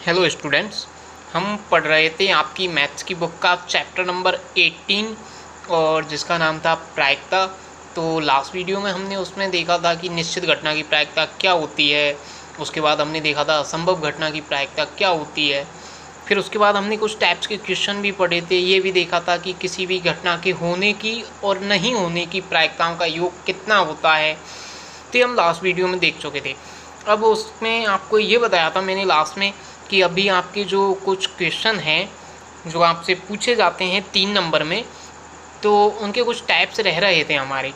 Hello students, हम पढ़ रहे थे आपकी मैथ्स की बुक का चैप्टर नंबर 18 और जिसका नाम था प्रायिकता। तो लास्ट वीडियो में हमने उसमें देखा था कि निश्चित घटना की प्रायिकता क्या होती है। उसके बाद हमने देखा था असंभव घटना की प्रायिकता क्या होती है। फिर उसके बाद हमने कुछ टाइप्स के क्वेश्चन भी पढ़े थे। ये भी देखा था कि किसी भी घटना के होने की और नहीं होने की प्रायिकताओं का योग कितना होता है। तो ये हम लास्ट वीडियो में देख चुके थे। अब उसमें आपको ये बताया था मैंने लास्ट में कि अभी आपके जो कुछ क्वेश्चन हैं जो आपसे पूछे जाते हैं 3 नंबर में, तो उनके कुछ टाइप्स रह रहे थे हमारे।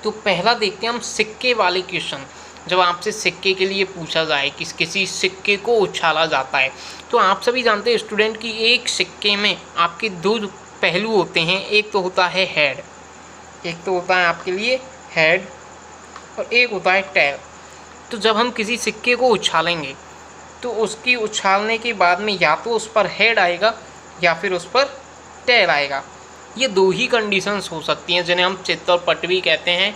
तो पहला देखते हैं हम सिक्के वाले क्वेश्चन। जब आपसे सिक्के के लिए पूछा जाए कि किसी सिक्के को उछाला जाता है, तो आप सभी जानते हैं स्टूडेंट कि एक सिक्के में आपके दो पहलू होते हैं। एक तो होता है हेड, एक तो होता है आपके लिए हेड और एक होता है टेल। तो जब हम किसी सिक्के को उछालेंगे तो उसकी उछालने के बाद में या तो उस पर हेड आएगा या फिर उस पर टेल आएगा। ये दो ही कंडीशंस हो सकती हैं जिन्हें हम चित्त और पट भी कहते हैं।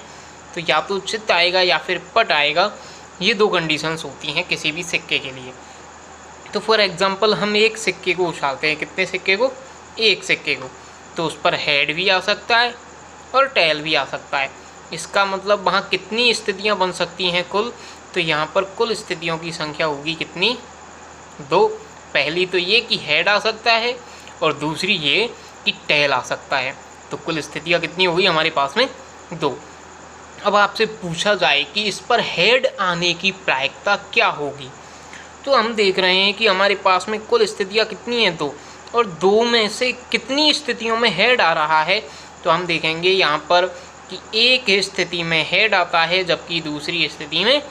तो या तो चित्त आएगा या फिर पट आएगा, ये दो कंडीशंस होती हैं किसी भी सिक्के के लिए। तो फॉर एग्जांपल हम एक सिक्के को उछालते हैं, कितने सिक्के को? एक सिक्के को। तो उस पर हेड भी आ सकता है और टेल भी आ सकता है। इसका मतलब वहाँ कितनी स्थितियाँ बन सकती हैं कुल? तो यहाँ पर कुल स्थितियों की संख्या होगी कितनी? 2। पहली तो ये कि हेड आ सकता है और दूसरी ये कि टेल आ सकता है। तो कुल स्थितियाँ कितनी होगी हमारे पास में? 2। अब आपसे पूछा जाए कि इस पर हेड आने की प्रायिकता क्या होगी, तो हम देख रहे हैं कि हमारे पास में कुल स्थितियाँ कितनी हैं? 2। और 2 में से कितनी स्थितियों में हेड आ रहा है? तो हम देखेंगे यहाँ पर कि एक स्थिति में हेड आता है जबकि दूसरी स्थिति में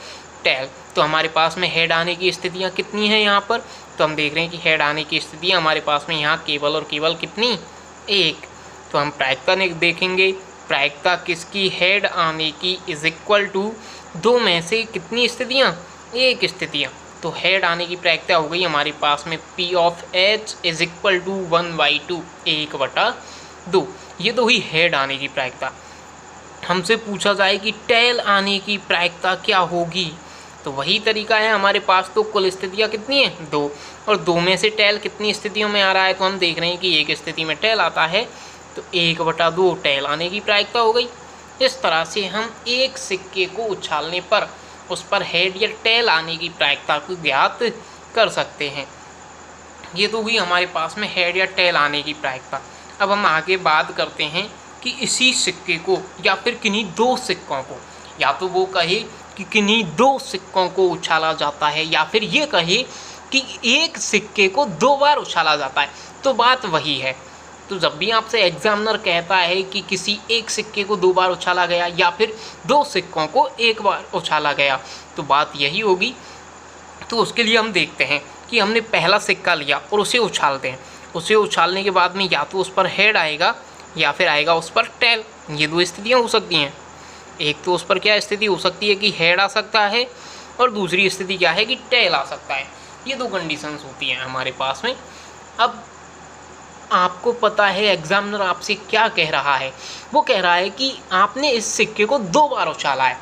टेल। तो हमारे पास में हेड आने की स्थितियाँ कितनी हैं यहाँ पर? तो हम देख रहे हैं कि हेड आने की स्थितियाँ हमारे पास में यहाँ केवल और केवल कितनी? 1। तो हम प्रायिकता देखेंगे। प्रायिकता किसकी? हेड आने की इज इक्वल टू 2 में से कितनी स्थितियाँ? 1 स्थितियाँ। तो हेड आने की प्रायिकता हो गई हमारे पास में P of H is equal to 1/2, 1/2। ये तो हुई हेड आने की प्रायिकता। हमसे पूछा जाए कि टेल आने की प्रायिकता क्या होगी, तो वही तरीका है हमारे पास। तो कुल स्थितियाँ कितनी हैं? 2। और 2 में से टेल कितनी स्थितियों में आ रहा है? तो हम देख रहे हैं कि एक स्थिति में टेल आता है, तो 1/2 टेल आने की प्रायिकता हो गई। इस तरह से हम एक सिक्के को उछालने पर उस पर हेड या टेल आने की प्रायिकता को ज्ञात कर सकते हैं। ये तो हुई हमारे पास में हेड या टेल आने की प्रायिकता। अब हम आगे बात करते हैं कि इसी सिक्के को या फिर किन्हीं 2 सिक्कों को, या तो वो कहे कि किन्हीं 2 सिक्कों को उछाला जाता है या फिर ये कहे कि एक सिक्के को 2 बार उछाला जाता है, तो बात वही है। तो जब भी आपसे एग्जामिनर कहता है कि किसी एक सिक्के को 2 बार उछाला गया या फिर 2 सिक्कों को 1 बार उछाला गया, तो बात यही होगी। तो उसके लिए हम देखते हैं कि हमने पहला सिक्का लिया और उसे उछालते हैं। उसे उछालने के बाद में या तो उस पर हेड आएगा या फिर आएगा उस पर टेल। ये 2 स्थितियाँ हो सकती हैं। एक तो उस पर क्या स्थिति हो सकती है कि हेड आ सकता है और दूसरी स्थिति क्या है कि टेल आ सकता है। ये 2 कंडीशंस होती हैं हमारे पास में। अब आपको पता है एग्जामिनर आपसे क्या कह रहा है? वो कह रहा है कि आपने इस सिक्के को 2 बार उछाला है।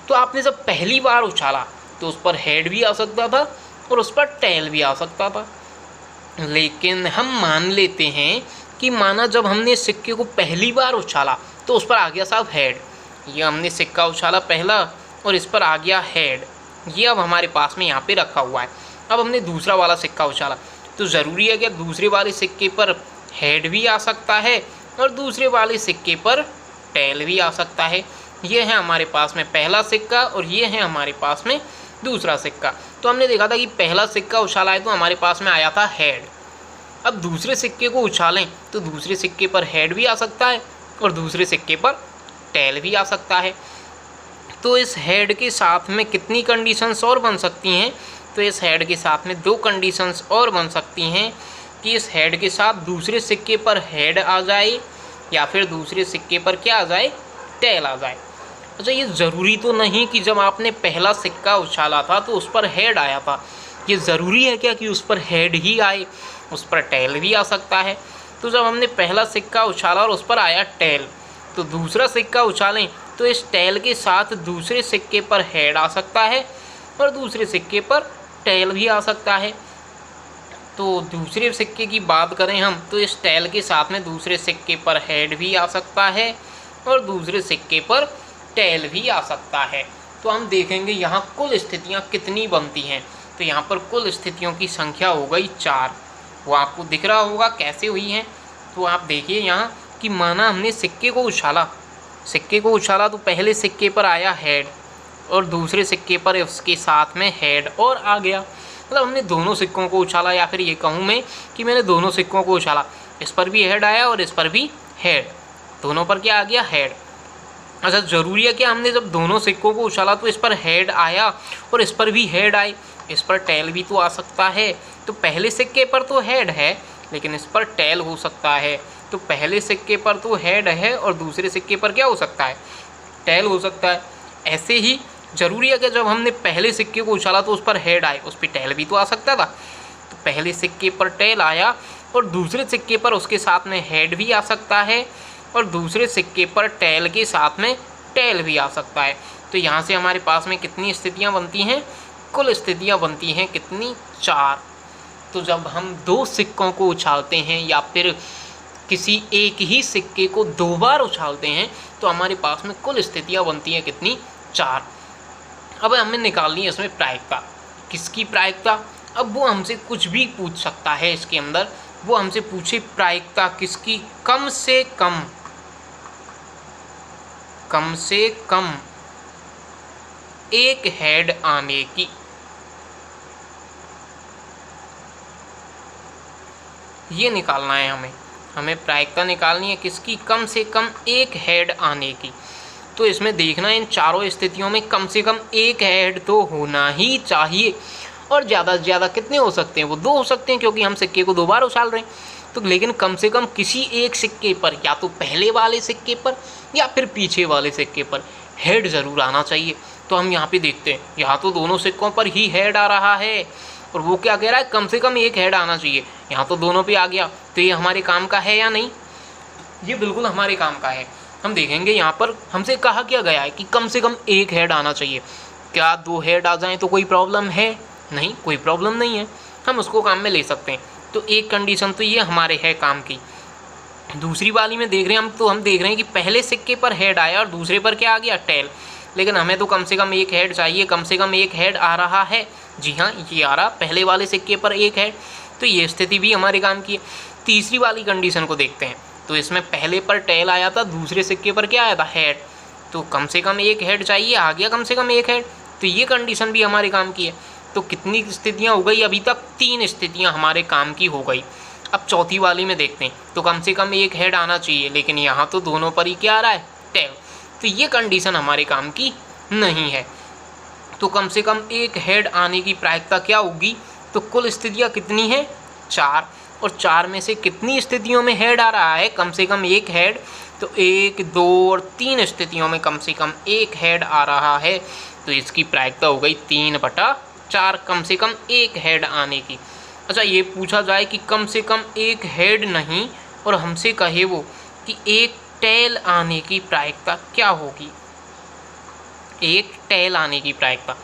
तो आपने जब पहली बार उछाला तो उस पर हेड भी आ सकता था और उस पर टेल भी आ सकता था। लेकिन हम मान लेते हैं कि माना जब हमने सिक्के को पहली बार उछाला तो उस पर आ गया साहब हेड। ये हमने सिक्का उछाला पहला और इस पर आ गया हेड। ये अब हमारे पास में यहाँ पे रखा हुआ है। अब हमने दूसरा वाला सिक्का उछाला, तो ज़रूरी है कि दूसरे वाले सिक्के पर हेड भी आ सकता है और दूसरे वाले सिक्के पर टेल भी आ सकता है। ये है हमारे पास में पहला सिक्का और ये है हमारे पास में दूसरा सिक्का। तो हमने देखा था कि पहला सिक्का उछाला है तो हमारे पास में आया था हेड। अब दूसरे सिक्के को उछालें तो दूसरे सिक्के पर हेड भी आ सकता है और दूसरे सिक्के पर टेल भी आ सकता है। तो इस हेड के साथ में कितनी कंडीशंस और बन सकती हैं? तो इस हेड के साथ में 2 कंडीशंस और बन सकती हैं कि इस हेड के साथ दूसरे सिक्के पर हेड आ जाए या फिर दूसरे सिक्के पर क्या आ जाए? टेल आ जाए। अच्छा, ये ज़रूरी तो नहीं कि जब आपने पहला सिक्का उछाला था तो उस पर हेड आया था। ये ज़रूरी है क्या कि उस पर हेड ही आए? उस पर टेल भी आ सकता है। तो जब हमने पहला सिक्का उछाला और उस पर आया टेल, तो दूसरा सिक्का उछालें तो इस टेल के साथ दूसरे सिक्के पर हेड आ सकता है और दूसरे सिक्के पर टेल भी आ सकता है। तो दूसरे सिक्के की बात करें हम तो इस टेल के साथ में दूसरे सिक्के पर हेड भी आ सकता है और दूसरे सिक्के पर टेल भी आ सकता है। तो हम देखेंगे यहाँ कुल स्थितियाँ कितनी बनती हैं। तो यहाँ पर कुल स्थितियों की संख्या हो गई 4। वो आपको दिख रहा होगा कैसे हुई हैं। तो आप देखिए यहाँ कि माना हमने सिक्के को उछाला तो पहले सिक्के पर आया हेड और दूसरे सिक्के पर उसके साथ में हेड और आ गया। मतलब हमने दोनों सिक्कों को उछाला, या फिर ये कहूँ मैं कि मैंने दोनों सिक्कों को उछाला, इस पर भी हेड आया और इस पर भी हेड, दोनों पर क्या आ गया, हेड। अच्छा, ज़रूरी है कि हमने जब दोनों सिक्कों को उछाला तो इस पर हेड आया और इस पर भी हेड आए, इस पर टेल भी तो आ सकता है। तो पहले सिक्के पर तो हेड है लेकिन इस पर टेल हो सकता है। तो पहले सिक्के पर तो हेड है और दूसरे सिक्के पर क्या हो सकता है, टेल हो सकता है। ऐसे ही ज़रूरी है कि जब हमने पहले सिक्के को उछाला तो उस पर हेड आए, उस पर टेल भी तो आ सकता था। तो पहले सिक्के पर टेल आया और दूसरे सिक्के पर उसके साथ में हेड भी आ सकता है और दूसरे सिक्के पर टेल के साथ में टेल भी आ सकता है। तो यहाँ से हमारे पास में कितनी स्थितियाँ बनती हैं, कुल स्थितियाँ बनती हैं कितनी, 4। तो जब हम 2 सिक्कों को उछालते हैं या फिर किसी एक ही सिक्के को 2 बार उछालते हैं तो हमारे पास में कुल स्थितियाँ बनती हैं कितनी, 4। अब हमें निकालनी है इसमें प्रायिकता। किसकी प्रायिकता? अब वो हमसे कुछ भी पूछ सकता है इसके अंदर। वो हमसे पूछे प्रायिकता किसकी, कम से कम एक हेड आने की। ये निकालना है हमें प्रायिकता निकालनी है किसकी, कम से कम एक हेड आने की। तो इसमें देखना है इन चारों स्थितियों में कम से कम एक हेड तो होना ही चाहिए। और ज़्यादा से ज़्यादा कितने हो सकते हैं, वो 2 हो सकते हैं क्योंकि हम सिक्के को 2 बार उछाल रहे हैं। तो लेकिन कम से कम किसी एक सिक्के पर, या तो पहले वाले सिक्के पर या फिर पीछे वाले सिक्के पर हेड ज़रूर आना चाहिए। तो हम यहाँ पे देखते हैं, यहाँ तो दोनों सिक्कों पर ही हेड आ रहा है और वो क्या कह रहा है, कम से कम एक हेड आना चाहिए। यहाँ तो दोनों पे आ गया। तो ये हमारे काम का है या नहीं? ये बिल्कुल हमारे काम का है। हम देखेंगे यहाँ पर हमसे कहा क्या गया है कि कम से कम एक हेड आना चाहिए। क्या 2 हेड आ जाएं तो कोई प्रॉब्लम है? नहीं, कोई प्रॉब्लम नहीं है, हम उसको काम में ले सकते हैं। तो एक कंडीशन तो ये हमारे है काम की। दूसरी वाली में देख रहे हैं हम देख रहे हैं कि पहले सिक्के पर हेड आया और दूसरे पर क्या आ गया, टेल। लेकिन हमें तो कम से कम एक हेड चाहिए, कम से कम एक हेड आ रहा है। जी हाँ, ये आ रहा, पहले वाले सिक्के पर एक हेड। तो ये स्थिति भी हमारे काम की है। तीसरी वाली कंडीशन को देखते हैं। तो इसमें पहले पर टेल आया था, दूसरे सिक्के पर क्या आया था, हेड। तो कम से कम एक हेड चाहिए, आ गया कम से कम एक हेड। तो ये कंडीशन भी हमारे काम की है। तो कितनी स्थितियाँ हो गई अभी तक? 3 स्थितियाँ हमारे काम की हो गई। अब चौथी वाली में देखते हैं। तो कम से कम एक हेड आना चाहिए, लेकिन यहाँ तो दोनों पर ही क्या आ रहा है, टेल। तो ये कंडीशन हमारे काम की नहीं है। तो कम से कम एक हेड आने की प्रायिकता क्या होगी? तो कुल स्थितियाँ कितनी हैं, 4। और 4 में से कितनी स्थितियों में हेड आ रहा है, कम से कम एक हेड। तो 1, 2 और 3 स्थितियों में कम से कम एक हेड आ रहा है। तो इसकी प्रायिकता हो गई 3/4, कम से कम एक हेड आने की। अच्छा, ये पूछा जाए कि कम से कम एक हेड नहीं और हमसे कहे वो कि एक टेल आने की प्रायिकता क्या होगी, एक टेल आने की प्रायिकता।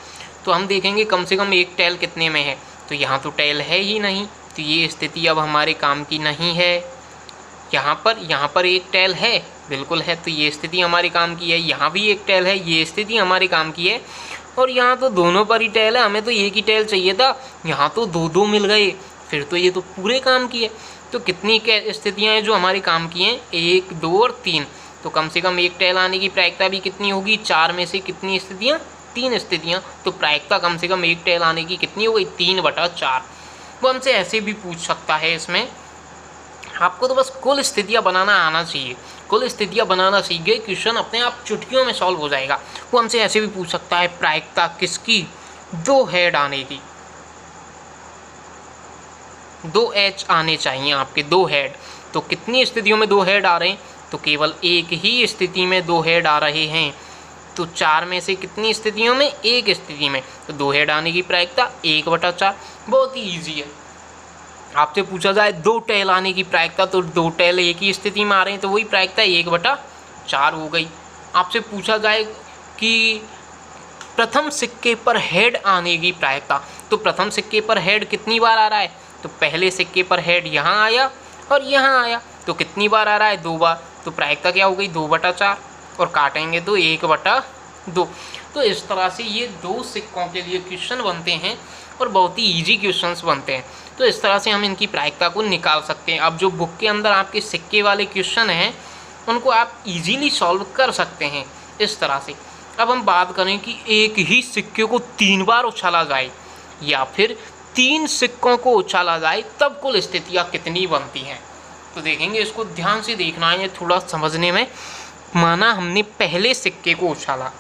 तो हम देखेंगे कम से कम एक टेल कितने में है। तो यहाँ तो टेल है ही नहीं, तो ये स्थिति अब हमारे काम की नहीं है। यहाँ पर एक टेल है, बिल्कुल है, तो ये स्थिति हमारे काम की है। यहाँ भी एक टेल है, ये स्थिति हमारे काम की है। और यहाँ तो दोनों पर ही टेल है, हमें तो एक ही टेल चाहिए था, यहाँ तो 2 मिल गए, फिर तो ये तो पूरे काम की है। तो कितनी स्थितियाँ हैं जो हमारे काम की हैं, 1, 2 और 3। तो कम से कम एक टेल आने की प्रायिकता भी कितनी होगी, 4 में से कितनी स्थितियाँ, 3 स्थितियाँ। तो प्रायिकता कम से कम एक टेल आने की कितनी हो गई, 3/4। वो हमसे ऐसे भी पूछ सकता है। इसमें आपको तो बस कुल स्थितियाँ बनाना आना चाहिए। कुल स्थितियाँ बनाना सीख गए, क्वेश्चन अपने आप चुटकियों में सॉल्व हो जाएगा। वो हमसे ऐसे भी पूछ सकता है प्रायिकता किसकी, 2 हेड आने की। 2 H आने चाहिए आपके, 2 हेड। तो कितनी स्थितियों में 2 हेड आ रहे हैं? तो केवल एक ही स्थिति में 2 हेड आ रहे हैं। तो 4 में से कितनी स्थितियों में, एक स्थिति में। तो 2 हेड आने की प्रायिकता 1/4। बहुत ही ईजी है। आपसे पूछा जाए 2 टेल आने की प्रायिकता, तो 2 टेल एक ही स्थिति में आ रहे हैं, तो वही प्रायिकता 1/4 हो गई। आपसे पूछा जाए कि प्रथम सिक्के पर हेड आने की प्रायिकता, तो प्रथम सिक्के पर हेड कितनी बार आ रहा है, तो पहले सिक्के पर हेड यहाँ आया और यहाँ आया, तो कितनी बार आ रहा है? 2 बार। तो प्रायिकता क्या हो गई? 2/4, और काटेंगे तो 1/2। तो इस तरह से ये 2 सिक्कों के लिए क्वेश्चन बनते हैं और बहुत ही ईजी क्वेश्चंस बनते हैं। तो इस तरह से हम इनकी प्रायिकता को निकाल सकते हैं। अब जो बुक के अंदर आपके सिक्के वाले क्वेश्चन हैं उनको आप इजीली सॉल्व कर सकते हैं इस तरह से। अब हम बात करें कि एक ही सिक्के को 3 बार उछाला जाए या फिर 3 सिक्कों को उछाला जाए, तब कुल स्थितियाँ कितनी बनती हैं। तो देखेंगे, इसको ध्यान से देखना है थोड़ा समझने में। माना हमने पहले सिक्के को उछाला,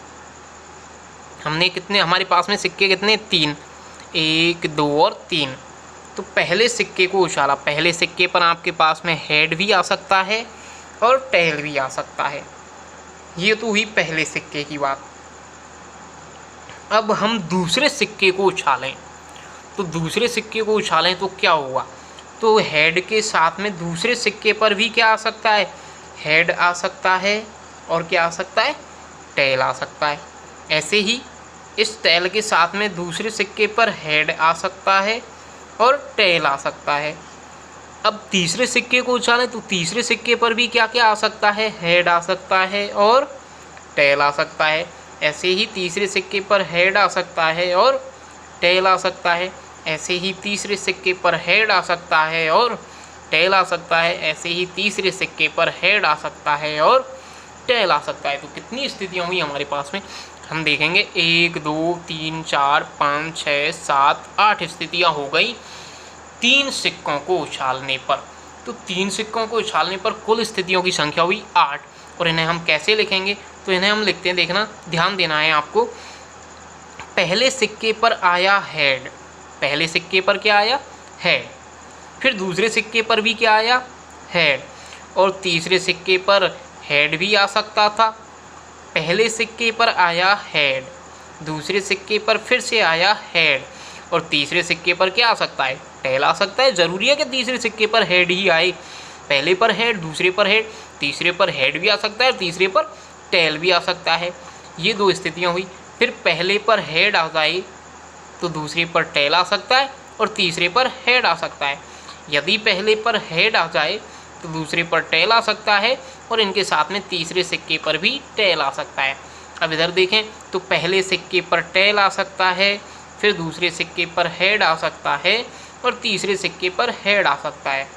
हमने कितने, हमारे पास में सिक्के कितने? 3, 1, 2 और 3। तो पहले सिक्के को उछाला, पहले सिक्के पर आपके पास में हेड भी आ सकता है और टेल भी आ सकता है। ये तो हुई पहले सिक्के की बात। अब हम दूसरे सिक्के को उछालें, तो दूसरे सिक्के को उछालें तो क्या होगा? तो हेड के साथ में दूसरे सिक्के पर भी क्या आ सकता है? हेड आ सकता है, और क्या आ सकता है? टेल आ सकता है। ऐसे ही इस टेल के साथ में दूसरे सिक्के पर हेड आ सकता है और टेल आ सकता है। अब तीसरे सिक्के को उछालें तो तीसरे सिक्के पर भी क्या क्या आ सकता है? हेड आ सकता है और टेल आ सकता है। ऐसे ही तीसरे सिक्के पर हेड आ सकता है और टेल आ सकता है। ऐसे ही तीसरे सिक्के पर हेड आ सकता है और टेल आ सकता है। ऐसे ही तीसरे सिक्के पर हेड आ सकता है और टेल आ सकता है। तो कितनी स्थितियाँ हुई हमारे पास में? हम देखेंगे 1, 2, 3, 4, 5, 6, 7, 8 स्थितियाँ हो गई 3 सिक्कों को उछालने पर। तो 3 सिक्कों को उछालने पर कुल स्थितियों की संख्या हुई 8। और इन्हें हम कैसे लिखेंगे? तो इन्हें हम लिखते हैं, देखना ध्यान देना है आपको। पहले सिक्के पर आया हेड, पहले सिक्के पर क्या आया? हेड। फिर दूसरे सिक्के पर भी क्या आया? हेड। और तीसरे सिक्के पर हेड भी आ सकता था। पहले सिक्के पर आया हेड, दूसरे सिक्के पर फिर से आया हेड, और तीसरे सिक्के पर क्या आ सकता है? टेल आ सकता है। ज़रूरी है कि तीसरे सिक्के पर हेड ही आए? पहले पर हेड, दूसरे पर हेड, तीसरे पर हेड भी आ सकता है और तीसरे पर टेल भी आ सकता है। ये 2 स्थितियाँ हुई। फिर पहले पर हेड आ जाए तो दूसरे पर टेल आ सकता है और तीसरे पर हेड आ सकता है। यदि पहले पर हेड आ जाए तो दूसरे पर टेल आ सकता है और इनके साथ में तीसरे सिक्के पर भी टेल आ सकता है। अब इधर देखें तो पहले सिक्के पर टेल आ सकता है, फिर दूसरे सिक्के पर हेड आ सकता है और तीसरे सिक्के पर हेड आ सकता है।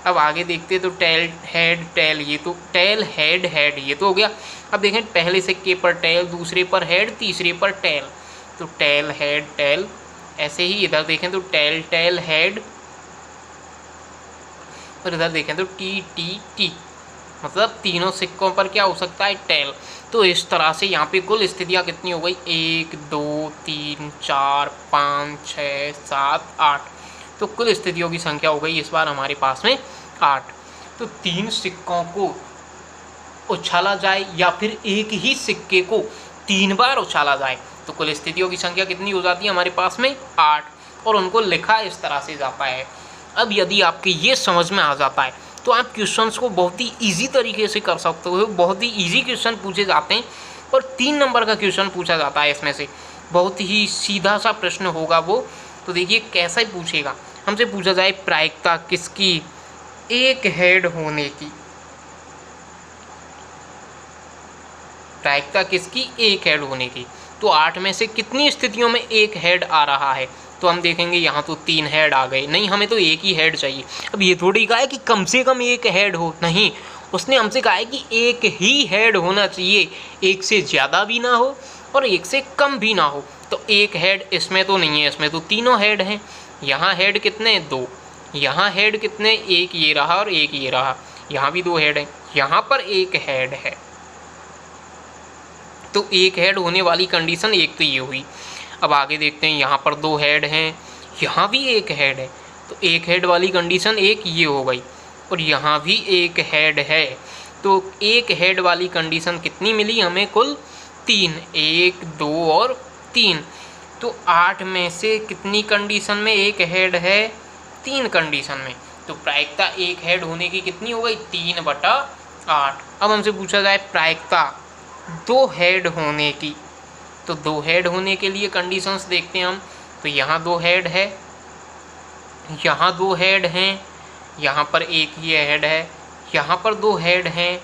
अब आगे देखते तो टेल हेड टेल, ये तो टेल हेड हेड ये तो हो गया। अब देखें पहले सिक्के पर टेल, दूसरे पर हेड, तीसरे पर टेल, तो टेल हेड टेल। ऐसे ही इधर देखें तो टेल टेल हेड, और इधर देखें तो टी टी टी, मतलब तीनों सिक्कों पर क्या हो सकता है? टेल। तो इस तरह से यहाँ पे कुल स्थितियाँ कितनी हो गई? 1, 2, 3, 4, 5, 6, 7, 8। तो कुल स्थितियों की संख्या हो गई इस बार हमारे पास में 8। तो 3 सिक्कों को उछाला जाए या फिर एक ही सिक्के को 3 बार उछाला जाए तो कुल स्थितियों की संख्या कितनी हो जाती है हमारे पास में? 8। और उनको लिखा इस तरह से जाता है। अब यदि आपके ये समझ में आ जाता है तो आप क्वेश्चंस को बहुत ही इजी तरीके से कर सकते हो। बहुत ही इजी क्वेश्चन पूछे जाते हैं और 3 नंबर का क्वेश्चन पूछा जाता है इसमें से। बहुत ही सीधा सा प्रश्न होगा वो। तो देखिए कैसा ही पूछेगा। हमसे पूछा जाए प्रायिकता किसकी? एक हेड होने की। प्रायिकता किसकी? एक हेड होने की। तो 8 में से कितनी स्थितियों में एक हेड आ रहा है? तो हम देखेंगे यहाँ तो 3 हेड आ गए। नहीं, हमें तो एक ही हेड चाहिए। अब ये थोड़ी कहा है कि कम से कम एक हेड हो, नहीं, उसने हमसे कहा है कि एक ही हेड होना चाहिए, एक से ज़्यादा भी ना हो और एक से कम भी ना हो। तो एक हेड इसमें तो नहीं है, इसमें तो तीनों हेड हैं। यहाँ हेड कितने? 2। यहाँ हेड कितने? एक ये रहा और एक ये रहा। यहाँ भी 2 हेड हैं, यहाँ पर एक हेड है। तो एक हेड होने वाली कंडीशन एक तो ये हुई। अब आगे देखते हैं, यहाँ पर 2 हेड हैं, यहाँ भी एक हेड है, तो एक हेड वाली कंडीशन एक ये हो गई और यहाँ भी एक हेड है। तो एक हेड वाली कंडीशन कितनी मिली हमें? कुल 3, 1, 2 और 3। तो 8 में से कितनी कंडीशन में एक हेड है? 3 कंडीशन में। तो प्रायिकता एक हेड होने की कितनी हो गई? 3/8। अब हमसे पूछा जाए प्रायिकता 2 हेड होने की। तो 2 हेड होने के लिए कंडीशंस देखते हैं हम। तो यहाँ 2 हेड है, यहाँ 2 हेड हैं, यहाँ पर एक ये हेड है, यहाँ पर 2 हेड हैं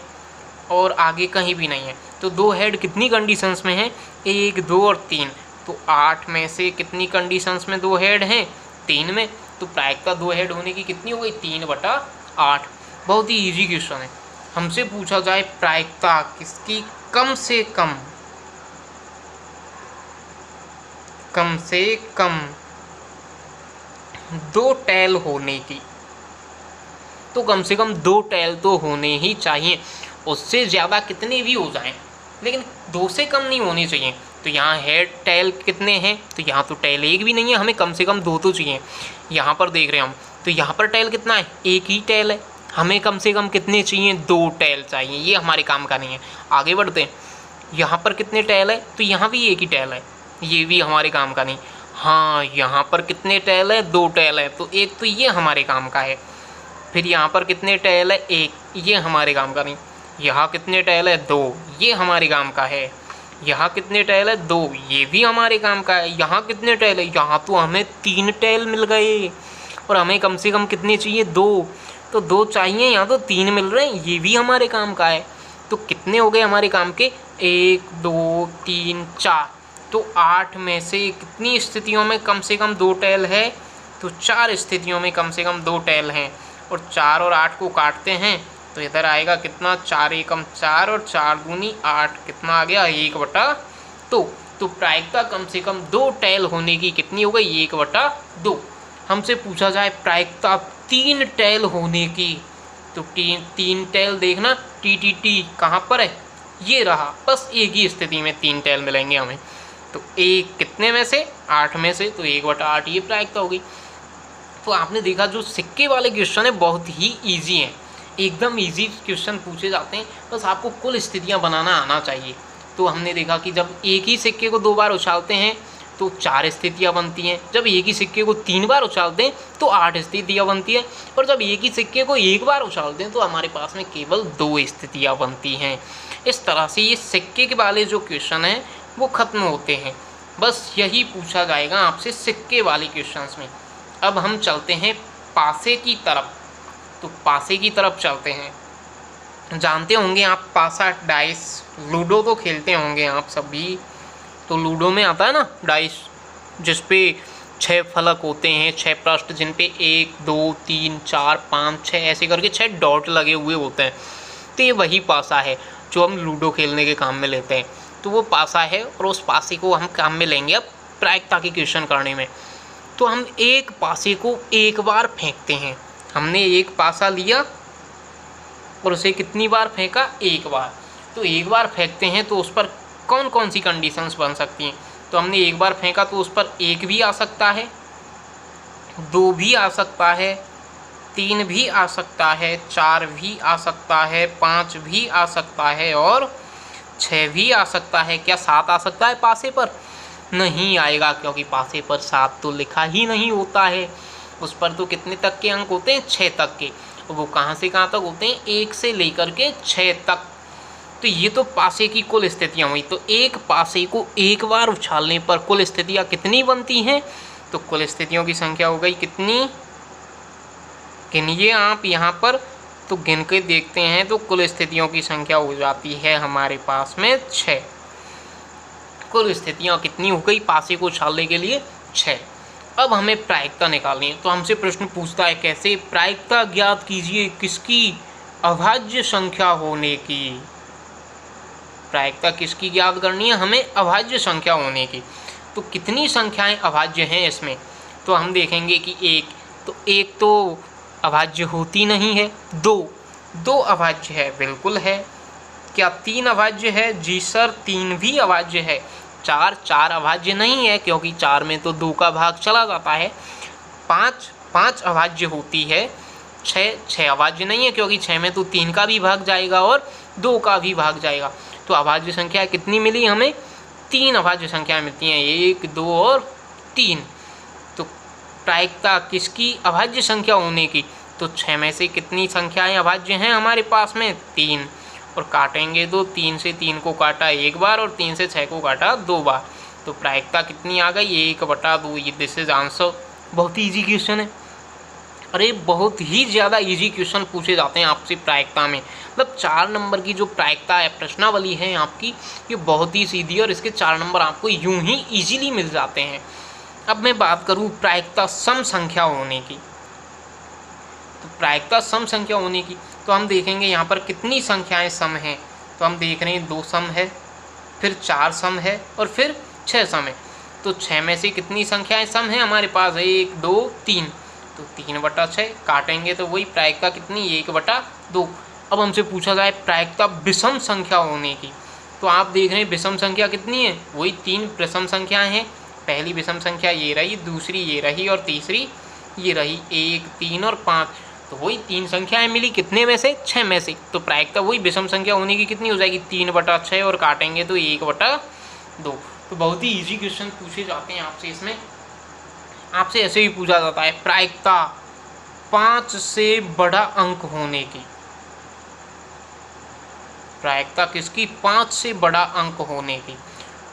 और आगे कहीं भी नहीं है। तो 2 हेड कितनी कंडीशंस में हैं? 1, 2 और 3। तो 8 में से कितनी कंडीशंस में 2 हेड हैं? 3 में। तो प्रायिकता 2 हेड होने की कितनी हो गई? 3/8। बहुत ही ईजी क्वेश्चन है। हमसे पूछा जाए प्रायिकता किसकी कम से कम 2 टेल होने की, तो कम से कम 2 टेल तो होने ही चाहिए। उससे ज़्यादा कितने भी हो जाएं, लेकिन 2 से कम नहीं होने चाहिए। तो यहाँ हेड टेल कितने हैं? तो यहाँ तो टेल एक भी नहीं है, हमें कम से कम 2 तो चाहिए। यहाँ पर देख रहे हैं हम, तो यहाँ पर टेल कितना है? एक ही टेल है। हमें कम से कम कितने चाहिए? 2 टेल चाहिए। ये हमारे काम का नहीं है। आगे बढ़ते हैं। यहाँ पर कितने टेल है? तो यहाँ भी एक ही टेल है। ये भी हमारे काम का नहीं। हाँ, यहाँ पर कितने टेल है? 2 टेल है। तो एक तो ये हमारे काम का है। फिर यहाँ पर कितने टेल है? 1। ये हमारे काम का नहीं। यहाँ कितने टेल है? 2। ये हमारे काम का है। यहाँ कितने टेल है? 2। ये भी हमारे काम का है। यहाँ कितने टेल है? यहाँ तो हमें 3 टेल मिल गए और हमें कम से कम कितने चाहिए? 2। तो 2 चाहिए, यहाँ तो 3 मिल रहे हैं। ये भी हमारे काम का है। तो कितने हो गए हमारे काम के? 1, 2, 3, 4। तो 8 में से कितनी स्थितियों में कम से कम 2 टेल है? तो 4 स्थितियों में कम से कम 2 टेल हैं। और 4 और 8 को काटते हैं तो इधर आएगा कितना? 4 एकम 4 और 4 दूनी 8। कितना आ गया? 1/2। तो प्रायिकता कम से कम 2 टेल होने की कितनी हो गई? 1/2। हमसे पूछा जाए प्रायिकता 3 टेल होने की, तो 3 टेल देखना, टी कहाँ पर है? ये रहा। बस एक ही स्थिति में 3 टेल मिलेंगे हमें। तो एक कितने में से? 8 में से। तो 1/8 ये प्रायिकता हो गई। तो आपने देखा जो सिक्के वाले क्वेश्चन है बहुत ही ईजी हैं, एकदम ईजी क्वेश्चन पूछे जाते हैं। बस आपको कुल स्थितियाँ बनाना आना चाहिए। तो हमने देखा कि जब एक ही सिक्के को 2 बार उछालते हैं तो 4 स्थितियाँ बनती हैं। जब एक ही सिक्के को 3 बार उछालते हैं तो 8 स्थितियाँ बनती हैं। और जब एक ही सिक्के को 1 बार उछालते हैं तो हमारे पास में केवल 2 स्थितियाँ बनती हैं। इस तरह से ये सिक्के के वाले जो क्वेश्चन हैं वो ख़त्म होते हैं। बस यही पूछा जाएगा आपसे सिक्के वाले क्वेश्चंस में। अब हम चलते हैं पासे की तरफ। तो पासे की तरफ चलते हैं। जानते होंगे आप पासा डाइस, लूडो तो खेलते होंगे आप सभी। तो लूडो में आता है ना डाइस, जिस पे 6 फलक होते हैं, 6 पृष्ठ, जिन पे 1, 2, 3, 4, 5, 6 ऐसे करके 6 डॉट लगे हुए होते हैं। तो ये वही पासा है जो हम लूडो खेलने के काम में लेते हैं। तो वो पासा है और उस पासे को हम काम में लेंगे अब प्रायिकता के क्वेश्चन करने में। तो हम एक पासे को एक बार फेंकते हैं। हमने एक पासा लिया और उसे कितनी बार फेंका? एक बार। तो एक बार फेंकते हैं तो उस पर कौन कौन सी कंडीशंस बन सकती हैं? तो हमने एक बार फेंका तो उस पर 1 भी आ सकता है, 2 भी आ सकता है, 3 भी आ सकता है, 4 भी आ सकता है, 5 भी आ सकता है और 6 भी आ सकता है। क्या 7 आ सकता है पासे पर? नहीं आएगा, क्योंकि पासे पर 7 तो लिखा ही नहीं होता है। उस पर तो कितने तक के अंक होते हैं? 6 तक के। और वो कहाँ से कहाँ तक होते हैं? 1 से लेकर के 6 तक। तो ये तो पासे की कुल स्थितियाँ हुई। तो एक पासे को एक बार उछालने पर कुल स्थितियाँ कितनी बनती हैं? तो कुल स्थितियों की संख्या हो गई कितनी? गिनिए आप यहाँ पर। तो गिन के देखते हैं तो कुल स्थितियों की संख्या हो जाती है हमारे पास में 6। कुल स्थितियाँ कितनी हो गई पासे को उछालने के लिए? 6। अब हमें प्रायिकता निकालनी है। तो हमसे प्रश्न पूछता है कैसे? प्रायिकता ज्ञात कीजिए किसकी? अभाज्य संख्या होने की। प्रायिकता किसकी ज्ञात करनी है? हमें अभाज्य संख्या होने की। तो कितनी संख्याएं अभाज्य हैं इसमें? तो हम देखेंगे कि 1 तो अभाज्य होती नहीं है। 2 अभाज्य है, बिल्कुल है। क्या 3 अभाज्य है? जी सर, 3 भी अभाज्य है। 4 अभाज्य नहीं है, क्योंकि 4 में तो 2 का भाग चला जाता है। 5 अभाज्य होती है। 6 अभाज्य नहीं है, क्योंकि 6 में तो 3 का भी भाग जाएगा और 2 का भी भाग जाएगा। तो अभाज्य संख्या कितनी मिली हमें? 3 अभाज्य संख्या मिलती हैं, 1, 2 और 3। तो प्रायिकता किसकी? अभाज्य संख्या होने की। तो 6 में से कितनी संख्याएं अभाज्य हैं हमारे पास में? 3। और काटेंगे तो 3 से 3 को काटा 1 बार और 3 से 6 को काटा 2 बार। तो प्रायिकता कितनी आ गई? 1/2। This is answer. बहुत ही ईजी क्वेश्चन है। अरे बहुत ही ज़्यादा इजी क्वेश्चन पूछे जाते हैं आपसे प्रायिकता में। मतलब 4 नंबर की जो प्रायिकता है, प्रश्नावली है आपकी, ये बहुत ही सीधी है और इसके 4 नंबर आपको यूं ही इजीली मिल जाते हैं। अब मैं बात करूं प्रायिकता सम संख्या होने की, तो प्रायिकता सम संख्या होने की तो हम देखेंगे यहाँ पर कितनी संख्याएं सम हैं। तो हम देख रहे हैं 2 सम है, फिर 4 सम है और फिर 6 सम है। तो 6 में से कितनी संख्याएं सम हैं हमारे पास? 1 2 3, तो 3/6 काटेंगे तो वही प्रायिकता कितनी? 1/2। अब हमसे पूछा जाए प्रायिकता विषम संख्या होने की, तो आप देख रहे हैं विषम संख्या कितनी है? वही 3 विषम संख्याएं हैं। पहली विषम संख्या ये रही, दूसरी ये रही और तीसरी ये रही, 1 3 और 5। तो वही 3 संख्याएं मिली, कितने में से? 6 में से। तो प्रायिकता वही विषम संख्या होने की कितनी हो जाएगी? 3/6 और काटेंगे तो 1/2। तो बहुत ही ईजी क्वेश्चन पूछे जाते हैं आपसे। इसमें आपसे ऐसे ही पूछा जाता है प्रायिकता 5 से बड़ा अंक होने की। प्रायिकता किसकी? 5 से बड़ा अंक होने की।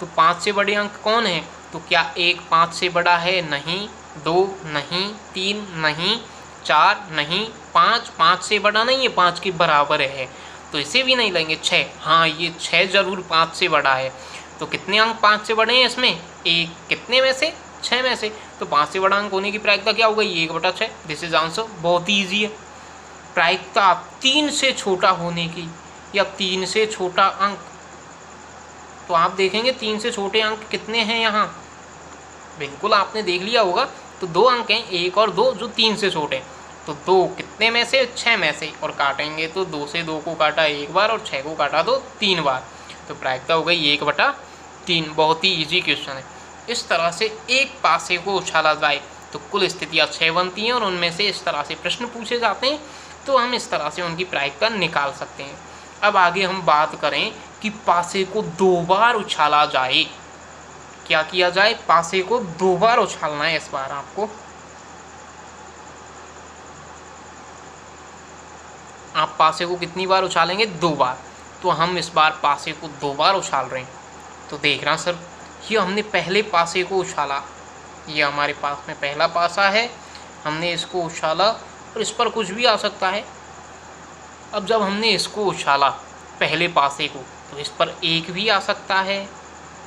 तो 5 से बड़े अंक कौन है? तो क्या 1 5 से बड़ा है? नहीं। 2 नहीं, 3 नहीं, 4 नहीं, 5 5 से बड़ा नहीं है, 5 के बराबर है, तो इसे भी नहीं लेंगे। 6, हाँ ये 6 जरूर 5 से बड़ा है। तो कितने अंक 5 से बड़े हैं इसमें? 1, कितने में से? 6 में से। तो 5 से बड़ा अंक होने की प्रायिकता क्या हो गई? 1/6। This is answer. बहुत ही ईजी है। प्रायिकता 3 से छोटा होने की या 3 से छोटा अंक, तो आप देखेंगे 3 से छोटे अंक कितने हैं यहाँ? बिल्कुल आपने देख लिया होगा। तो 2 अंक हैं, 1 और 2, जो 3 से छोटे। तो 2 कितने में से? 6 में से। और काटेंगे तो 2 से 2 को काटा 1 बार और 6 को काटा तो 3 बार। तो प्रायिकता हो गई 1/3। बहुत ही ईजी क्वेश्चन है। इस तरह से एक पासे को उछाला जाए तो कुल स्थितियाँ 6 बनती हैं और उनमें से इस तरह से प्रश्न पूछे जाते हैं, तो हम इस तरह से उनकी प्रायिकता निकाल सकते हैं। अब आगे हम बात करें कि पासे को 2 बार उछाला जाए। क्या किया जाए? पासे को 2 बार उछालना है। इस बार आपको आप पासे को कितनी बार उछालेंगे? 2 बार। तो हम इस बार पासे को 2 बार उछाल रहे हैं। तो देख रहा सर, ये हमने पहले पासे को उछाला, ये हमारे पास में पहला पासा है, हमने इसको उछाला और इस पर कुछ भी आ सकता है। अब जब हमने इसको उछाला पहले पासे को, तो इस पर 1 भी आ सकता है,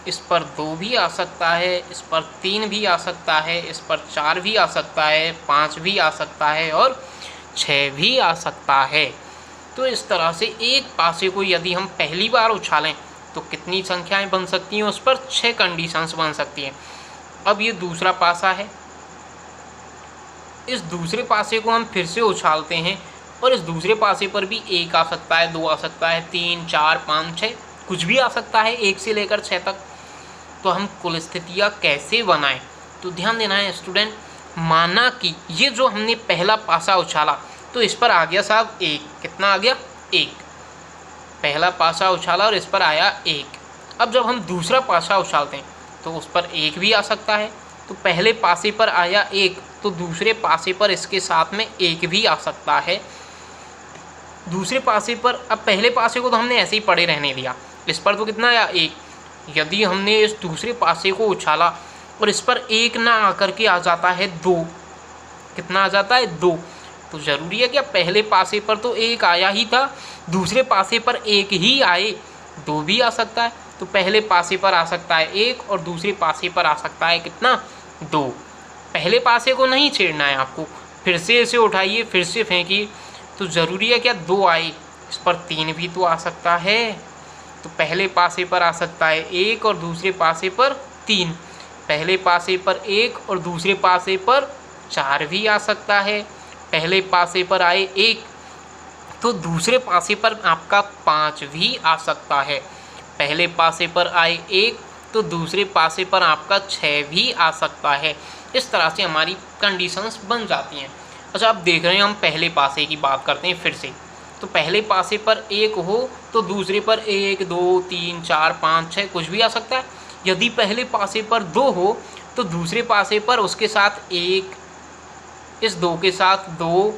इस पर 2 भी आ सकता है, इस पर 3 भी आ सकता है, इस पर 4 भी आ सकता है, 5 भी आ सकता है और 6 भी आ सकता है। तो इस तरह से एक पासे को यदि हम पहली बार उछालें तो कितनी संख्याएं बन सकती हैं? उस पर 6 कंडीशंस बन सकती हैं। अब ये दूसरा पासा है, इस दूसरे पासे को हम फिर से उछालते हैं और इस दूसरे पासे पर भी 1 आ सकता है, 2 आ सकता है, 3 4 5 6, कुछ भी आ सकता है 1 से लेकर 6 तक। तो हम कुल स्थितियाँ कैसे बनाएं? तो ध्यान देना है स्टूडेंट। माना कि ये जो हमने पहला पासा उछाला तो इस पर आ गया साहब 1, कितना आ गया? 1। पहला पासा उछाला और इस पर आया 1। अब जब हम दूसरा पासा उछालते हैं तो उस पर 1 भी आ सकता है। तो पहले पासे पर आया 1, तो दूसरे पासे पर इसके साथ में 1 भी आ सकता है। दूसरे पासे पर, अब पहले पासे को तो हमने ऐसे ही पड़े रहने दिया, इस पर तो कितना आया? 1। यदि हमने इस दूसरे पासे को उछाला और इस पर 1 ना आकर के आ जाता है 2, कितना आ जाता है? 2। तो ज़रूरी है कि पहले पासे पर तो 1 आया ही था, दूसरे पासे पर 1 ही आए, 2 भी आ सकता है। तो पहले पासे पर आ सकता है 1 और दूसरे पासे पर आ सकता है कितना? 2। पहले पासे को नहीं छेड़ना है आपको, फिर से इसे उठाइए, फिर से फेंकिए। तो ज़रूरी है क्या? 2 आए, इस पर 3 भी तो आ सकता है। तो पहले पासे पर आ सकता है 1 और दूसरे पासे पर 3, पहले पासे पर 1 और दूसरे पासे पर 4 भी आ सकता है। पहले पासे पर आए 1 तो दूसरे पासे पर आपका 5 भी आ सकता है। पहले पासे पर आए 1 तो दूसरे पासे पर आपका 6 भी आ सकता है। इस तरह से हमारी कंडीशंस बन जाती हैं। अच्छा, आप देख रहे हैं हम पहले पासे की बात करते हैं फिर से। तो पहले पासे पर 1 हो तो दूसरे पर 1 2 3 4 5 6 कुछ भी आ सकता है। यदि पहले पासे पर 2 हो तो दूसरे पासे पर उसके साथ 1, इस 2 के साथ 2,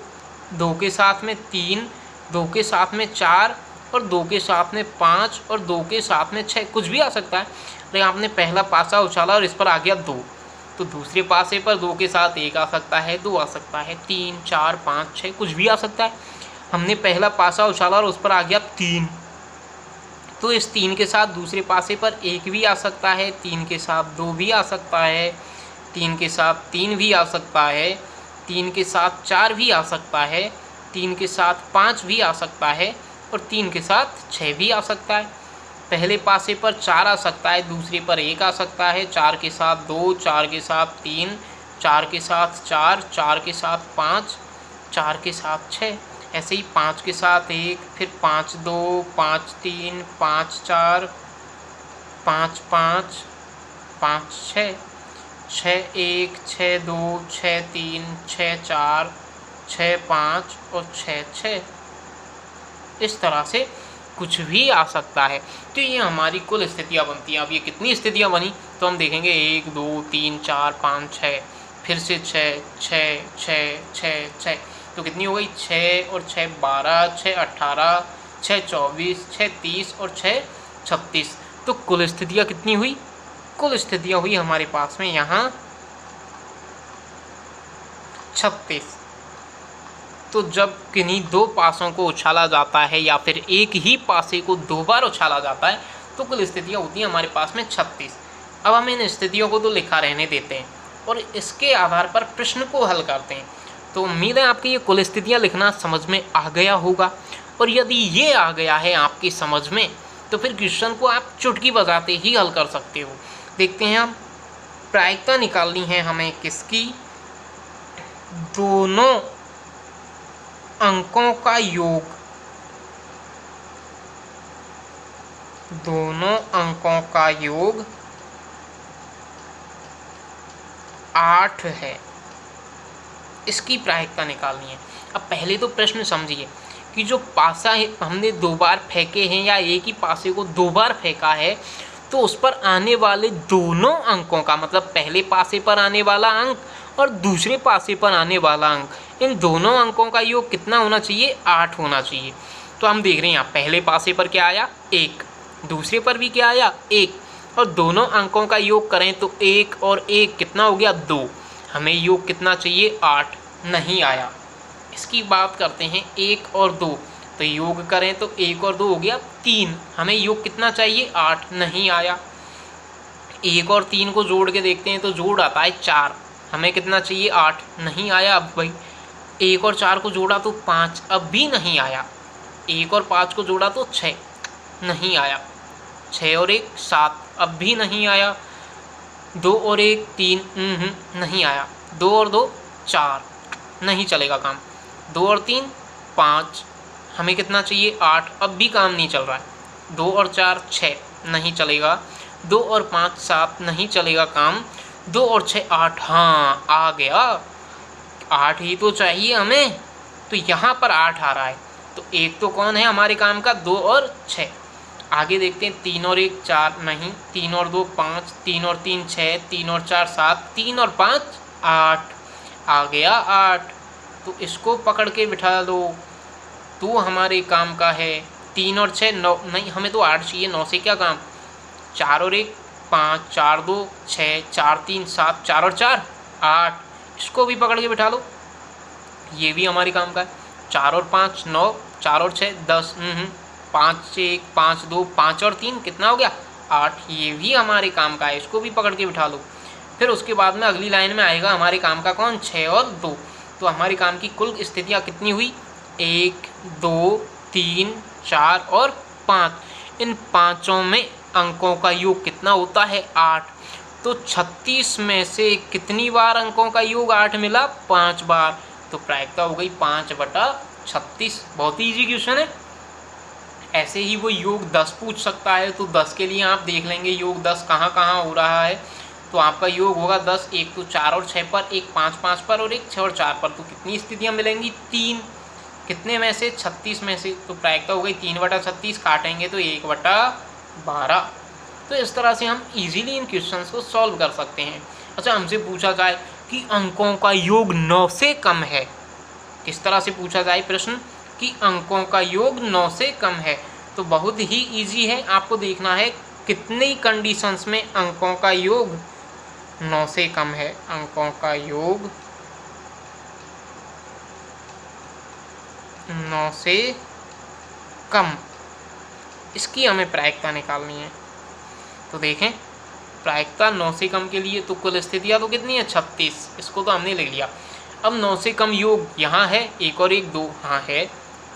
2 के साथ में 3, 2 के साथ में 4 और 2 के साथ में 5 और 2 के साथ में 6, कुछ भी आ सकता है। अरे आपने पहला पासा उछाला और इस पर आ गया 2, तो दूसरे पासे पर 2 के साथ 1 आ सकता है, 2 आ सकता है, 3, 4, 5, 6 कुछ भी आ सकता है। हमने पहला पासा उछाला और उस पर आ गया 3, तो इस 3 के साथ दूसरे पासे पर 1 भी आ सकता है, 3 के साथ 2 भी आ सकता है, 3 के साथ 3 भी आ सकता है, 3 के साथ 4 भी आ सकता है, 3 के साथ 5 भी आ सकता है और 3 के साथ 6 भी आ सकता है। पहले पासे पर 4 आ सकता है, दूसरे पर 1 आ सकता है, 4 के साथ 2, 4 के साथ 3, 4 के साथ 4, 4 के साथ 5, 4 के साथ 6, ऐसे ही 5 के साथ 1, फिर 5 2, 5 3, 5 4, 5 5, 5 6, 6 1, 6 2, 6 3, 6 4, 6 5 और 6 6, इस तरह से कुछ भी आ सकता है। तो ये हमारी कुल स्थितियाँ बनती हैं। अब ये कितनी स्थितियाँ बनी तो हम देखेंगे 1 2 3 4 5 6, फिर से 6 6 6 6 6, तो कितनी हो गई 6 और 6 12, 6 18, 6 24, 6 30 और 6 36। तो कुल स्थितियाँ कितनी हुई? कुल स्थितियाँ हुई हमारे पास में यहाँ 36। तो जब किन्हीं 2 पासों को उछाला जाता है या फिर एक ही पासे को 2 बार उछाला जाता है तो कुल स्थितियाँ होती हैं हमारे पास में 36। अब हम इन स्थितियों को तो लिखा रहने देते हैं और इसके आधार पर प्रश्न को हल करते हैं। तो उम्मीद है आपकी ये कुल स्थितियाँ लिखना समझ में आ गया होगा, और यदि ये आ गया है आपकी समझ में तो फिर क्वेश्चन को आप चुटकी बजाते ही हल कर सकते हो। देखते हैं हम, प्रायिकता निकालनी है हमें किसकी? दोनों अंकों का योग, दोनों अंकों का योग 8 है, इसकी प्रायिकता निकालनी है। अब पहले तो प्रश्न समझिए कि जो पासा है हमने 2 बार फेंके हैं या एक ही पासे को 2 बार फेंका है तो उस पर आने वाले दोनों अंकों का, मतलब पहले पासे पर आने वाला अंक और दूसरे पासे पर आने वाला अंक, इन दोनों अंकों का योग कितना होना चाहिए? 8 होना चाहिए। तो हम देख रहे हैं यहाँ पहले पासे पर क्या आया? 1, दूसरे पर भी क्या आया? 1, और दोनों अंकों का योग करें तो 1 और 1 कितना हो गया? 2। हमें योग कितना चाहिए? 8, नहीं आया। इसकी बात करते हैं 1 और 2, तो योग करें तो 1 और 2 हो गया 3, हमें योग कितना चाहिए? 8, नहीं आया। 1 और 3 को जोड़ के देखते हैं तो जोड़ आता है 4, हमें कितना चाहिए? 8, नहीं आया। अब भाई 1 और 4 को जोड़ा तो 5, अब भी नहीं आया। 1 और 5 को जोड़ा तो 6, नहीं आया। 6 और 1 7, अब भी नहीं आया। 2 और 1 3, नहीं आया। 2 और 2 4, नहीं चलेगा काम। 2 और 3 5, हमें कितना चाहिए? 8, अब भी काम नहीं चल रहा है। 2 और 4 6, नहीं चलेगा। 2 और 5 7, नहीं चलेगा काम। 2 और 6 8, हाँ आ गया। 8 ही तो चाहिए हमें, तो यहाँ पर 8 आ रहा है। तो एक तो कौन है हमारे काम का? 2 और 6। आगे देखते हैं 3 और 1 4, नहीं। 3 और 2 5, 3 और 3 6, 3 और 4 7, 3 और 5 8, आ गया 8। तो इसको पकड़ के बिठा दो, तो हमारे काम का है। 3 और 6 9, नहीं हमें तो 8 चाहिए, 9 से क्या काम? 4 और 1 5, 4 2 6, 4 3 7, 4 और 4 8, इसको भी पकड़ के बिठा लो, ये भी हमारे काम का है। 4 और 5 9, 4 और 6 10, 5 1 5 2 5 और 3 कितना हो गया? 8, ये भी हमारे काम का है, इसको भी पकड़ के बिठा लो। फिर उसके बाद में अगली लाइन में आएगा हमारे काम का कौन? 6 और 2। तो हमारे काम की कुल स्थितियाँ कितनी हुई? 1 2 3 4 और 5। इन पाँचों में अंकों का योग कितना होता है? 8। तो 36 में से कितनी बार अंकों का योग 8 मिला? 5 बार। तो प्रायिकता हो गई 5/36। बहुत ही ईजी क्वेश्चन है। ऐसे ही वो योग 10 पूछ सकता है, तो 10 के लिए आप देख लेंगे योग 10 कहाँ कहाँ हो रहा है। तो आपका योग होगा 10, एक तो 4 और 6 पर, एक 5 5 पर और एक 6 और 4 पर। तो कितनी स्थितियाँ मिलेंगी? 3। कितने में से? 36 में से। तो प्रायिकता हो गई 3/36, काटेंगे तो 1/12। तो इस तरह से हम इजीली इन क्वेश्चंस को सॉल्व कर सकते हैं। अच्छा, हमसे पूछा जाए कि अंकों का योग 9 से कम है, किस तरह से पूछा जाए प्रश्न कि अंकों का योग 9 से कम है, तो बहुत ही इजी है। आपको देखना है कितनी कंडीशंस में अंकों का योग 9 से कम है, अंकों का योग 9 से कम, इसकी हमें प्रायिकता निकालनी है। तो देखें प्रायिकता 9 से कम के लिए तो कुल स्थितियाँ तो कितनी है 36, इसको तो हमने ले लिया। अब 9 से कम योग यहाँ है 1 और 1 2, हाँ है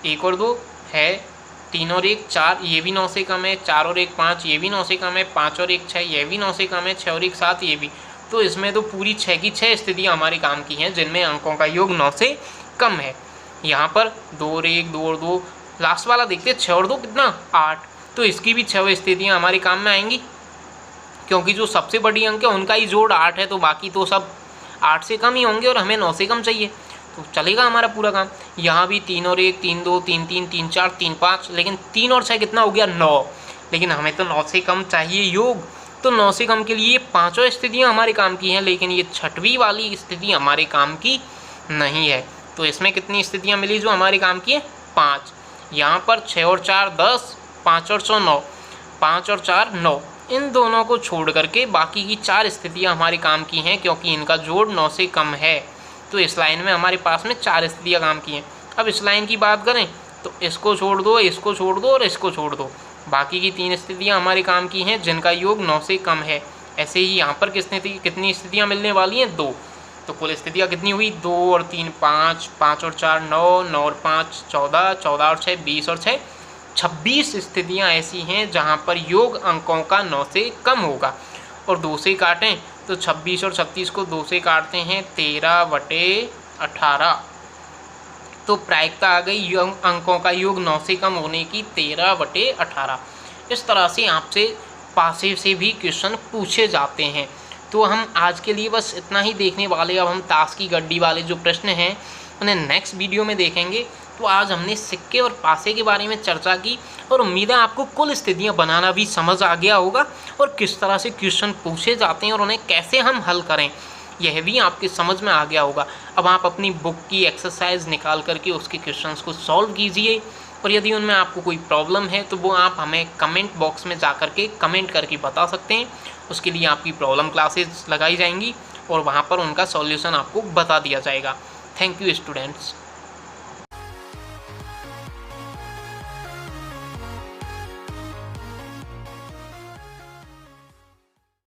1 और 2 है, 3 और 1 4, ये भी 9 से कम है, 4 और 1 5, ये भी 9 से कम है, 5 और 1 6, ये भी 9 से कम है, 6 और 1 7, ये भी। तो इसमें तो पूरी 6 की 6 स्थितियाँ हमारे काम की हैं जिनमें अंकों का योग 9 से कम है। यहाँ पर 2 और 1 2 और 2, लास्ट वाला देखते हैं 6 और 2 कितना 8, तो इसकी भी 6 स्थितियाँ हमारे काम में आएंगी, क्योंकि जो सबसे बड़ी अंक है उनका ही जोड़ 8 है, तो बाकी तो सब 8 से कम ही होंगे और हमें 9 से कम चाहिए, तो चलेगा हमारा पूरा काम। यहाँ भी 3 और 1 3 2 3 3 3 4 3 5, लेकिन 3 और 6 कितना हो गया 9, लेकिन हमें तो 9 से कम चाहिए योग, तो 9 से कम के लिए 5 स्थितियाँ हमारे काम की हैं, लेकिन ये 6वीं वाली स्थिति हमारे काम की नहीं है। तो इसमें कितनी स्थितियाँ मिली जो हमारे काम की है 5। यहाँ पर 6 और 4 10, 5 और 6 9, 5 और 4 9, इन दोनों को छोड़ करके बाकी की 4 स्थितियाँ हमारे काम की हैं, क्योंकि इनका जोड़ 9 से कम है। तो इस लाइन में हमारे पास में 4 स्थितियाँ काम की हैं। अब इस लाइन की बात करें तो इसको छोड़ दो, इसको छोड़ दो और इसको छोड़ दो, बाकी की 3 स्थितियाँ हमारे काम की हैं जिनका योग 9 से कम है। ऐसे ही यहाँ पर कितनी स्थितियाँ मिलने वाली हैं 2, तो कुल स्थितियाँ कितनी हुई 2 और 3 5, 5 और 4 9, 9 और 5 14, 14 और 6 20 और 6 26 स्थितियाँ ऐसी हैं जहाँ पर योग अंकों का 9 से कम होगा। और 2 से काटें तो 26 और 36 को 2 से काटते हैं 13/18, तो प्रायिकता आ गई अंकों का योग 9 से कम होने की 13/18। इस तरह से आपसे पासे से भी क्वेश्चन पूछे जाते हैं। तो हम आज के लिए बस इतना ही देखने वाले। अब हम ताश की गड्डी वाले जो प्रश्न हैं उन्हें नेक्स्ट वीडियो में देखेंगे। तो आज हमने सिक्के और पासे के बारे में चर्चा की और उम्मीद है आपको कुल स्थितियाँ बनाना भी समझ आ गया होगा और किस तरह से क्वेश्चन पूछे जाते हैं और उन्हें कैसे हम हल करें यह भी आपके समझ में आ गया होगा। अब आप अपनी बुक की एक्सरसाइज निकाल करके उसके क्वेश्चंस को सॉल्व कीजिए और यदि उनमें आपको कोई प्रॉब्लम है तो वो आप हमें कमेंट बॉक्स में जा करके कमेंट करके बता सकते हैं। उसके लिए आपकी प्रॉब्लम क्लासेस लगाई जाएंगी और वहाँ पर उनका सॉल्यूशन आपको बता दिया जाएगा। Thank you students.